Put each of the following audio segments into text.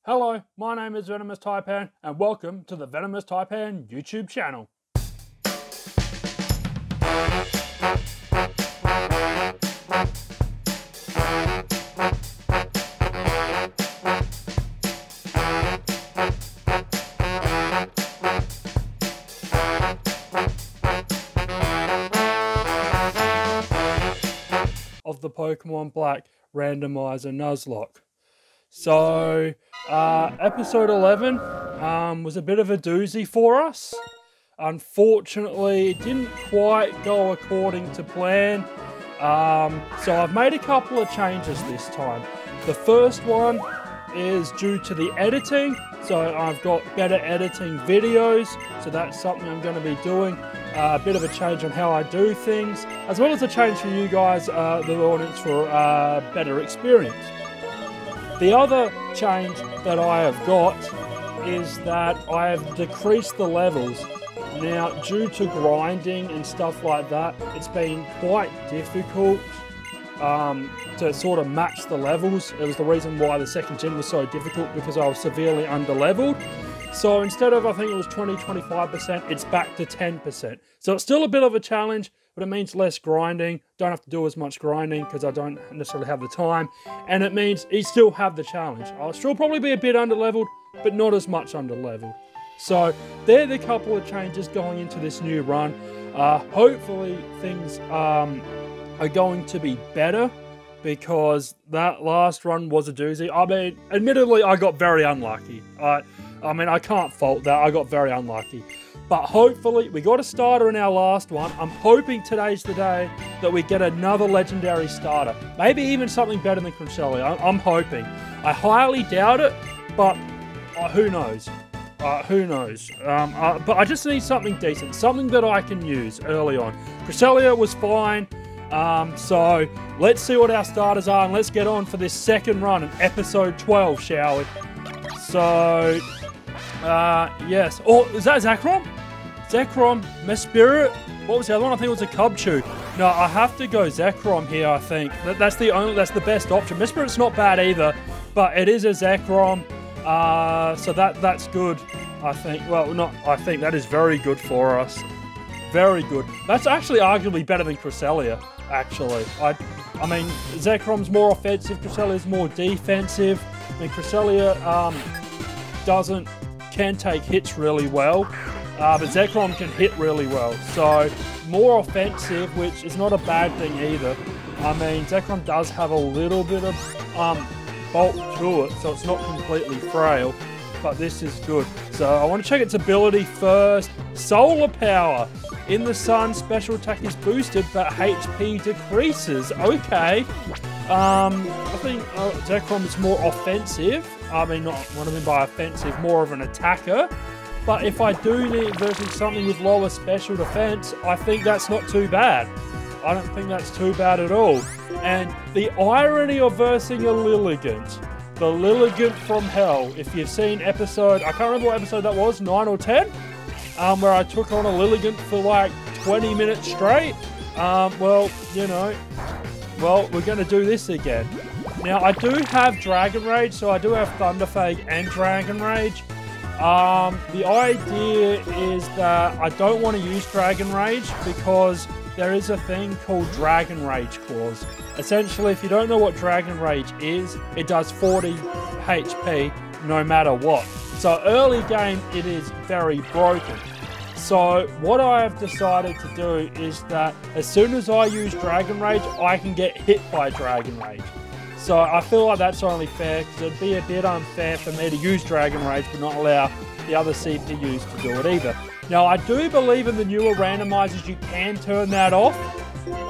Hello, my name is Venomous Taipan and welcome to the Venomous Taipan YouTube channel. Of the Pokémon Black randomizer nuzlocke. So, episode 11 was a bit of a doozy for us. Unfortunately, it didn't quite go according to plan. So I've made a couple of changes this time. The first one is due to the editing. So I've got better editing videos. So that's something I'm going to be doing. A bit of a change on how I do things, as well as a change for you guys, the audience, for a better experience. The other change that I have got is that I have decreased the levels. Now, due to grinding and stuff like that, it's been quite difficult to sort of match the levels. It was the reason why the second gen was so difficult, because I was severely under-leveled. So instead of, I think it was 20-25%, it's back to 10%. So it's still a bit of a challenge, but it means less grinding. Don't have to do as much grinding because I don't necessarily have the time. And it means you still have the challenge. I'll still probably be a bit under-leveled, but not as much under-leveled. So they're the couple of changes going into this new run. Hopefully things are going to be better, because that last run was a doozy. I mean, admittedly, I got very unlucky. I mean, I can't fault that. I got very unlucky. But hopefully, we got a starter in our last one. I'm hoping today's the day that we get another legendary starter. Maybe even something better than Cresselia. I'm hoping. I highly doubt it, but who knows? Who knows? But I just need something decent. Something that I can use early on. Cresselia was fine. So let's see what our starters are, and let's get on for this second run in episode 12, shall we? So, yes. Oh, is that Zekrom? Zekrom, Mespirit. What was the other one? I think it was a Cubchoo. No, I have to go Zekrom here, I think. That's the best option. Mespirit's not bad either, but it is a Zekrom. So that's good, I think. Well, not I think, that is very good for us. Very good. That's actually arguably better than Cresselia, actually. I mean, Zekrom's more offensive, Cresselia's more defensive. I mean, Cresselia can take hits really well, but Zekrom can hit really well. So, more offensive, which is not a bad thing either. I mean, Zekrom does have a little bit of bulk to it, so it's not completely frail, but this is good. So, I want to check its ability first. Solar Power. In the sun, special attack is boosted, but HP decreases. Okay. I think Zekrom is more offensive. I mean, not what I mean by offensive, more of an attacker. But if I do need versus something with lower special defense, I think that's not too bad. I don't think that's too bad at all. And the irony of versing a Lilligant. The Lilligant from Hell. If you've seen episode, I can't remember what episode that was, 9 or 10? Where I took on a Lilligant for like 20 minutes straight. Well, you know, well, we're going to do this again. Now, I do have Dragon Rage, so I do have Thunderfang and Dragon Rage. The idea is that I don't want to use Dragon Rage because there is a thing called Dragon Rage Claws. Essentially, if you don't know what Dragon Rage is, it does 40 HP no matter what. So early game, it is very broken. So what I have decided to do is that as soon as I use Dragon Rage, I can get hit by Dragon Rage. So I feel like that's only fair, because it'd be a bit unfair for me to use Dragon Rage but not allow the other CPUs to do it either. Now, I do believe in the newer randomizers you can turn that off.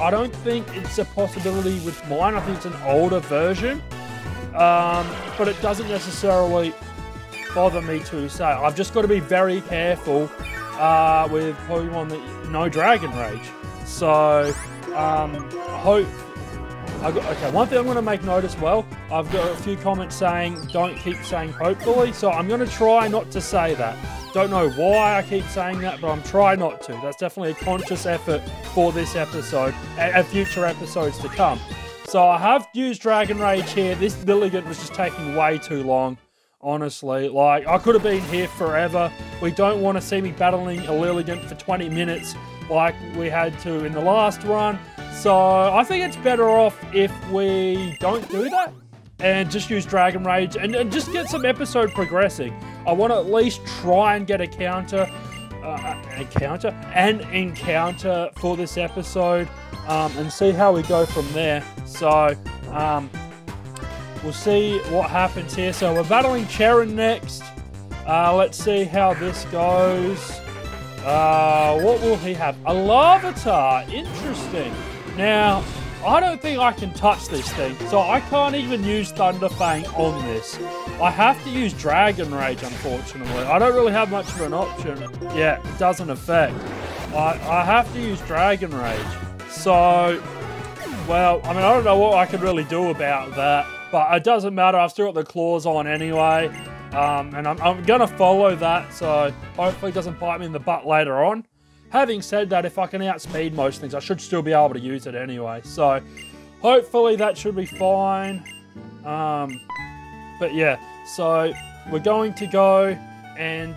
I don't think it's a possibility with mine. I think it's an older version. But it doesn't necessarily bother me to say. I've just got to be very careful with Pokemon that no Dragon Rage. So, okay, one thing I'm going to make note as well, I've got a few comments saying, don't keep saying hopefully, so I'm going to try not to say that. Don't know why I keep saying that, but I'm trying not to. That's definitely a conscious effort for this episode and future episodes to come. So I have used Dragon Rage here. This Lilligant was just taking way too long. honestly. Like, I could have been here forever. We don't want to see me battling a Lilligant for 20 minutes like we had to in the last run. So I think it's better off if we don't do that and just use Dragon Rage and just get some episode progressing. I want to at least try and get a encounter for this episode and see how we go from there. So we'll see what happens here. So we're battling Charon next. Let's see how this goes. What will he have? A Larvitar. Interesting. Now, I don't think I can touch this thing, so I can't even use Thunder Fang on this. I have to use Dragon Rage, unfortunately. I don't really have much of an option. Yeah, it doesn't affect. I have to use Dragon Rage. So, well, I mean, I don't know what I can really do about that, but it doesn't matter. I've still got the claws on anyway, and I'm going to follow that, so hopefully it doesn't bite me in the butt later on. Having said that, if I can outspeed most things, I should still be able to use it anyway. So, hopefully that should be fine. But yeah, so we're going to go and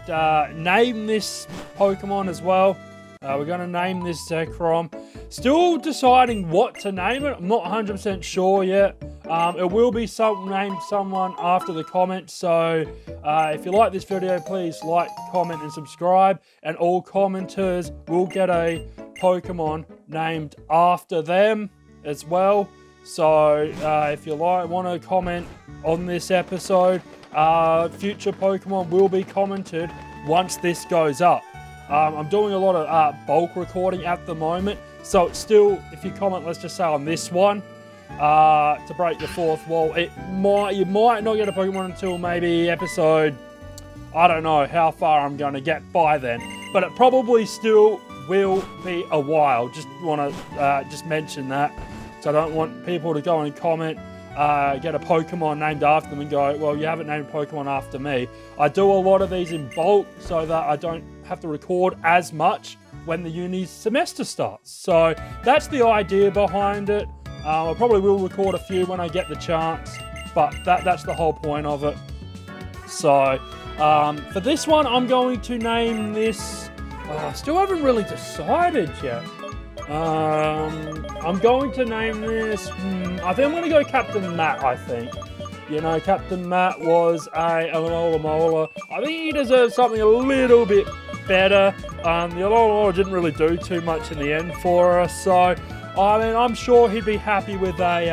name this Pokemon as well. We're going to name this Zekrom. Still deciding what to name it. I'm not 100% sure yet. It will be named someone after the comment. So if you like this video, please like, comment, and subscribe. And all commenters will get a Pokemon named after them as well. So if you want to comment on this episode, future Pokemon will be commented once this goes up. I'm doing a lot of bulk recording at the moment, so it's still, if you comment, let's just say on this one, to break the fourth wall, you might not get a Pokemon until maybe episode, I don't know how far I'm going to get by then, but it probably still will be a while. Just want to just mention that, so I don't want people to go and comment, get a Pokemon named after them and go, well, you haven't named a Pokemon after me. I do a lot of these in bulk so that I don't have to record as much when the uni semester starts. So that's the idea behind it. I probably will record a few when I get the chance, but that's the whole point of it. So for this one, I'm going to name this, I still haven't really decided yet. I'm going to name this, I think I'm going to go Captain Matt, I think. You know, Captain Matt was a Alola. I think he deserves something a little bit better. The Alola didn't really do too much in the end for us, so I mean, I'm sure he'd be happy with a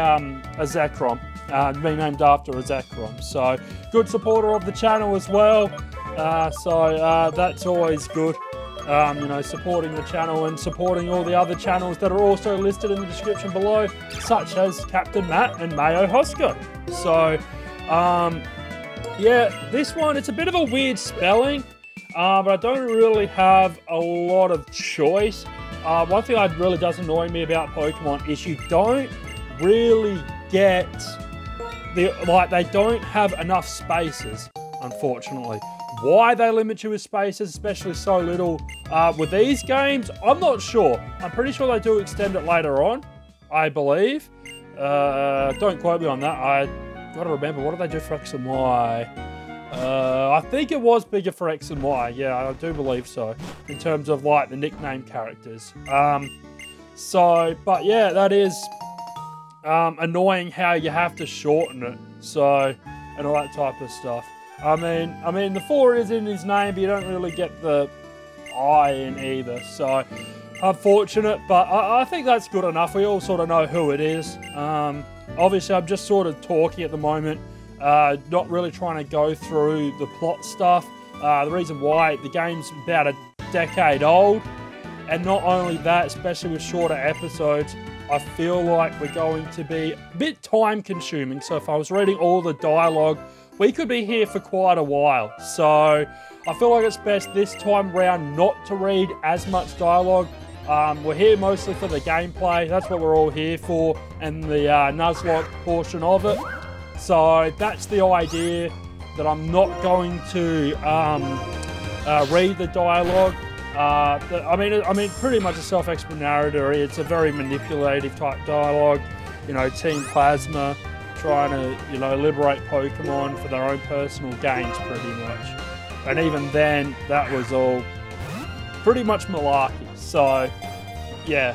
Zekrom, being named after a Zekrom. So, good supporter of the channel as well. So that's always good. You know, supporting the channel and supporting all the other channels that are also listed in the description below, such as Captain Matt and Mayo Hosker. So, yeah, this one, it's a bit of a weird spelling, but I don't really have a lot of choice. One thing that really does annoy me about Pokemon is you don't really get they don't have enough spaces, unfortunately. Why they limit you with spaces, especially so little with these games, I'm not sure. I'm pretty sure they do extend it later on, I believe. Don't quote me on that. I gotta remember, what did they do for X and Y? I think it was bigger for X and Y. Yeah, I do believe so, in terms of like the nickname characters. So, but yeah, that is annoying how you have to shorten it. So, and all that type of stuff. I mean, the 4 is in his name, but you don't really get the I in either. So, unfortunate, but I think that's good enough. We all sort of know who it is. Obviously, I'm just sort of talking at the moment, not really trying to go through the plot stuff. The reason why, the game's about a decade old, and not only that, especially with shorter episodes, I feel like we're going to be a bit time consuming. So if I was reading all the dialogue, we could be here for quite a while. So I feel like it's best this time round not to read as much dialogue. We're here mostly for the gameplay. That's what we're all here for, and the nuzlocke portion of it. So that's the idea, that I'm not going to read the dialogue. I mean, pretty much a self-explanatory. It's a very manipulative type dialogue. You know, Team Plasma trying to, you know, liberate Pokemon for their own personal gains, pretty much. And even then, that was all pretty much malarkey. So, yeah.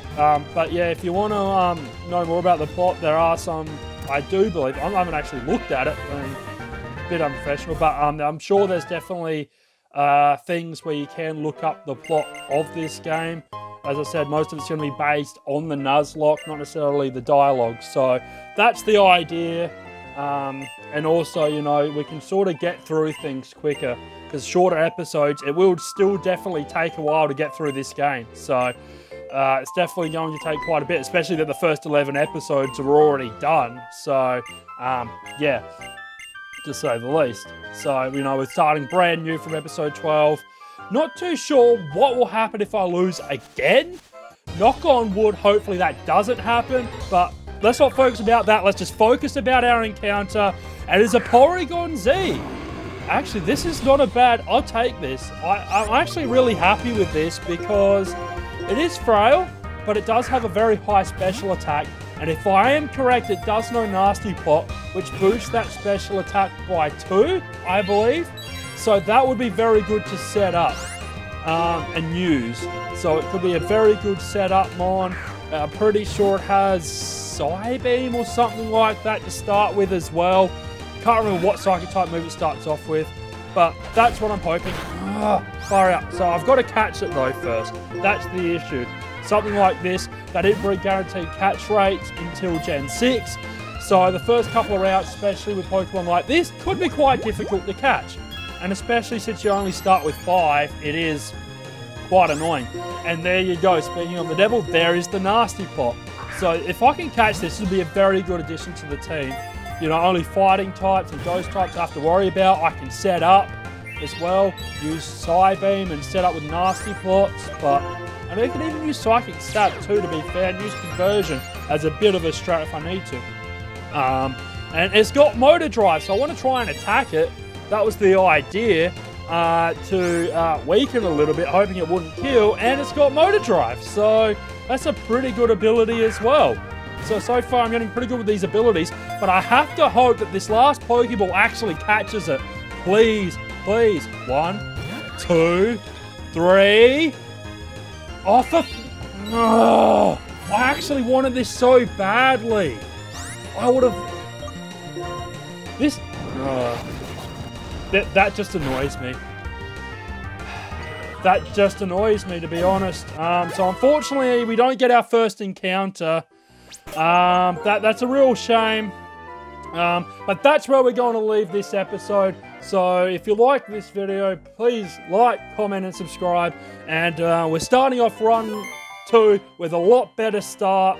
But yeah, if you want to know more about the plot, there are some, I do believe, I haven't actually looked at it, a bit unprofessional, but I'm sure there's definitely things where you can look up the plot of this game. As I said, most of it's going to be based on the Nuzlocke, not necessarily the dialogue. So that's the idea. And also, you know, we can sort of get through things quicker because shorter episodes, it will still definitely take a while to get through this game. So it's definitely going to take quite a bit, especially that the first 11 episodes are already done. So, yeah, to say the least. So, you know, we're starting brand new from episode 12. Not too sure what will happen if I lose again. Knock on wood, hopefully that doesn't happen. But let's not focus about that. Let's just focus about our encounter. And it's a Porygon Z. Actually, this is not a bad... I'll take this. I'm actually really happy with this because it is frail, but it does have a very high special attack. And if I am correct, it does know Nasty Plot, which boosts that special attack by 2, I believe. So that would be very good to set up and use. So it could be a very good setup, Mon. I'm pretty sure it has Psybeam or something like that to start with as well. Can't remember what Psychic type move it starts off with, but that's what I'm hoping. Far out. So I've got to catch it though first. That's the issue. Something like this, that didn't bring guaranteed catch rates until Gen 6. So the first couple of routes, especially with Pokemon like this, could be quite difficult to catch. And especially since you only start with 5, it is quite annoying. And there you go. Speaking of the devil, there is the Nasty Plot. So if I can catch this, it'll be a very good addition to the team. You know, only fighting types and ghost types I have to worry about. I can set up as well. Use Psybeam and set up with Nasty Plots. But I mean, I can even use Psychic Stab too, to be fair, and use Conversion as a bit of a strat if I need to. And it's got Motor Drive, so I want to try and attack it. That was the idea, to weaken a little bit, hoping it wouldn't kill, and it's got Motor Drive, so that's a pretty good ability as well. So far I'm getting pretty good with these abilities, but I have to hope that this last Pokeball actually catches it. Please, please. 1, 2, 3. Oh, I actually wanted this so badly. I would have... This... That just annoys me. That just annoys me, to be honest. So unfortunately, we don't get our first encounter. That's a real shame. But that's where we're going to leave this episode. So if you like this video, please like, comment, and subscribe. And we're starting off run 2 with a lot better start.